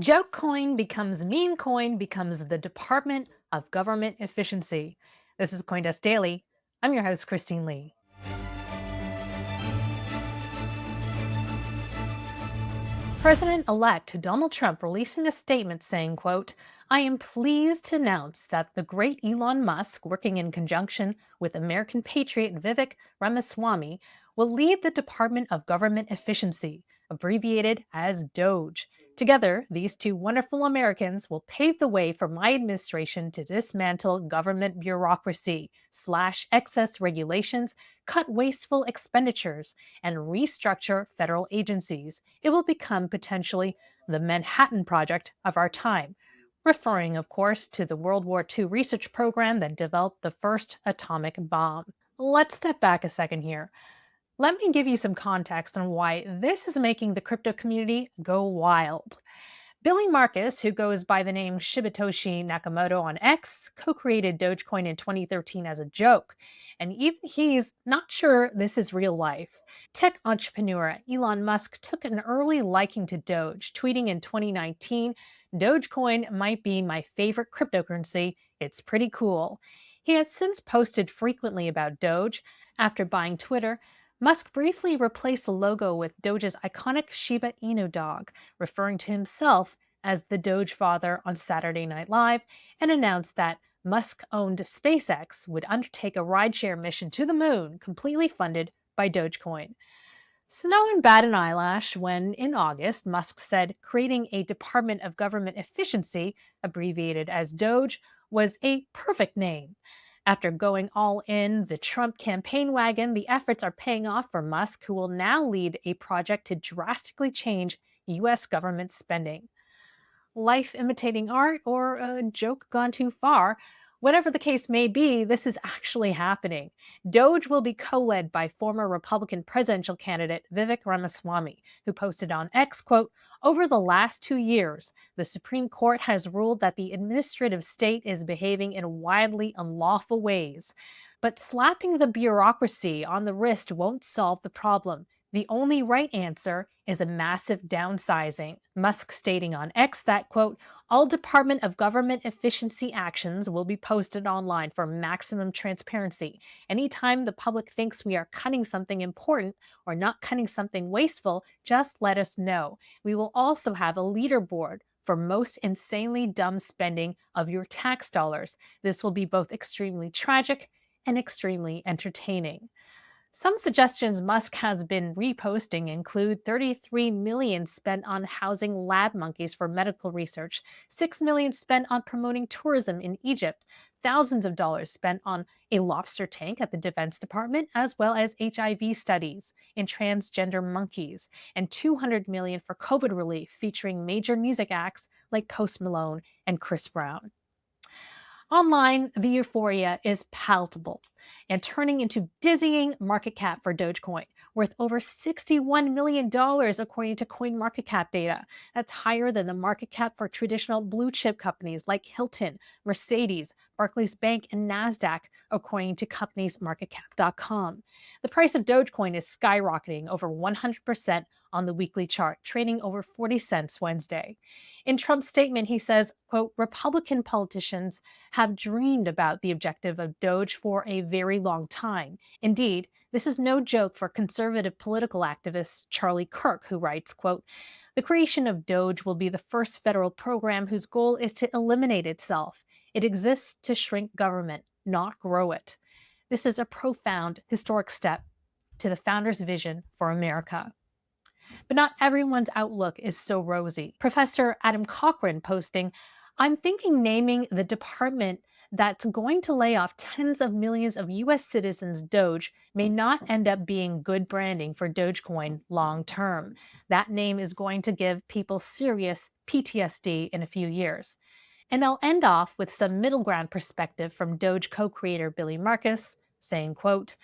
Joke coin becomes meme coin becomes the Department of Government Efficiency. This is CoinDesk Daily. I'm your host, Christine Lee. President-elect Donald Trump releasing a statement saying, quote, I am pleased to announce that the great Elon Musk, working in conjunction with American patriot Vivek Ramaswamy, will lead the Department of Government Efficiency, abbreviated as Doge. Together, these two wonderful Americans will pave the way for my administration to dismantle government bureaucracy, slash excess regulations, cut wasteful expenditures, and restructure federal agencies. It will become potentially the Manhattan Project of our time, referring, of course, to the World War II research program that developed the first atomic bomb. Let's step back a second here. Let me give you some context on why this is making the crypto community go wild. Billy Marcus, who goes by the name Shibatoshi Nakamoto on X, co created Dogecoin in 2013 as a joke. And even he's not sure this is real life. Tech entrepreneur Elon Musk took an early liking to Doge, tweeting in 2019, Dogecoin might be my favorite cryptocurrency. It's pretty cool. He has since posted frequently about Doge. After buying Twitter, Musk briefly replaced the logo with Doge's iconic Shiba Inu dog, referring to himself as the Doge father on Saturday Night Live, and announced that Musk owned SpaceX would undertake a rideshare mission to the moon, completely funded by Dogecoin. So no one bat an eyelash when, in August, Musk said creating a Department of Government Efficiency, abbreviated as Doge, was a perfect name. After going all in the Trump campaign wagon, the efforts are paying off for Musk, who will now lead a project to drastically change U.S. government spending. Life imitating art or a joke gone too far. Whatever the case may be, this is actually happening. Doge will be co-led by former Republican presidential candidate Vivek Ramaswamy, who posted on X, quote, over the last 2 years, the Supreme Court has ruled that the administrative state is behaving in wildly unlawful ways. But slapping the bureaucracy on the wrist won't solve the problem. The only right answer is a massive downsizing. Musk stating on X that, quote, all Department of Government efficiency actions will be posted online for maximum transparency. Anytime the public thinks we are cutting something important or not cutting something wasteful, just let us know. We will also have a leaderboard for most insanely dumb spending of your tax dollars. This will be both extremely tragic and extremely entertaining. Some suggestions Musk has been reposting include 33 million spent on housing lab monkeys for medical research, 6 million spent on promoting tourism in Egypt, thousands of dollars spent on a lobster tank at the Defense Department, as well as HIV studies in transgender monkeys, and 200 million for COVID relief featuring major music acts like Post Malone and Chris Brown. Online, the euphoria is palatable and turning into dizzying market cap for Dogecoin, worth over $61 million according to CoinMarketCap data. That's higher than the market cap for traditional blue chip companies like Hilton, Mercedes, Barclays Bank, and NASDAQ, according to companiesmarketcap.com. The price of Dogecoin is skyrocketing over 100% on the weekly chart, trading over 40 cents Wednesday. In Trump's statement, he says, quote, Republican politicians have dreamed about the objective of Doge for a very long time. Indeed, this is no joke for conservative political activist Charlie Kirk, who writes, quote, the creation of Doge will be the first federal program whose goal is to eliminate itself. It exists to shrink government, not grow it. This is a profound historic step to the founder's vision for America. But not everyone's outlook is so rosy. Professor Adam Cochran posting, I'm thinking naming the department that's going to lay off tens of millions of US citizens Doge may not end up being good branding for Dogecoin long term. That name is going to give people serious PTSD in a few years. And I'll end off with some middle ground perspective from Doge co-creator Billy Marcus saying, quote,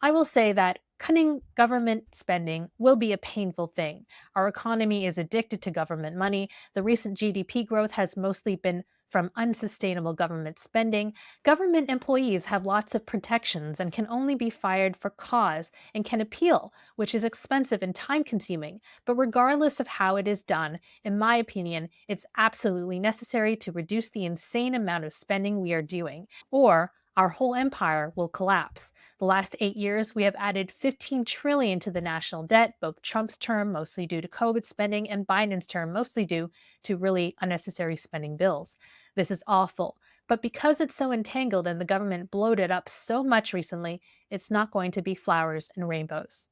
I will say that Cutting government spending will be a painful thing. Our economy is addicted to government money. The recent GDP growth has mostly been from unsustainable government spending. Government employees have lots of protections and can only be fired for cause and can appeal, which is expensive and time consuming. But regardless of how it is done, in my opinion, it's absolutely necessary to reduce the insane amount of spending we are doing, or our whole empire will collapse. The last 8 years, we have added 15 trillion to the national debt, both Trump's term, mostly due to COVID spending, and Biden's term, mostly due to really unnecessary spending bills. This is awful. But because it's so entangled and the government bloated up so much recently, it's not going to be flowers and rainbows.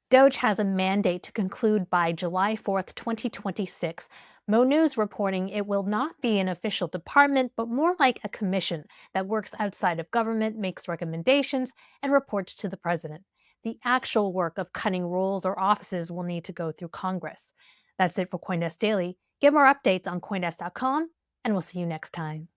Doge has a mandate to conclude by July 4th, 2026. Mo News reporting it will not be an official department, but more like a commission that works outside of government, makes recommendations, and reports to the president. The actual work of cutting rules or offices will need to go through Congress. That's it for CoinDesk Daily. Get more updates on CoinDesk.com, and we'll see you next time.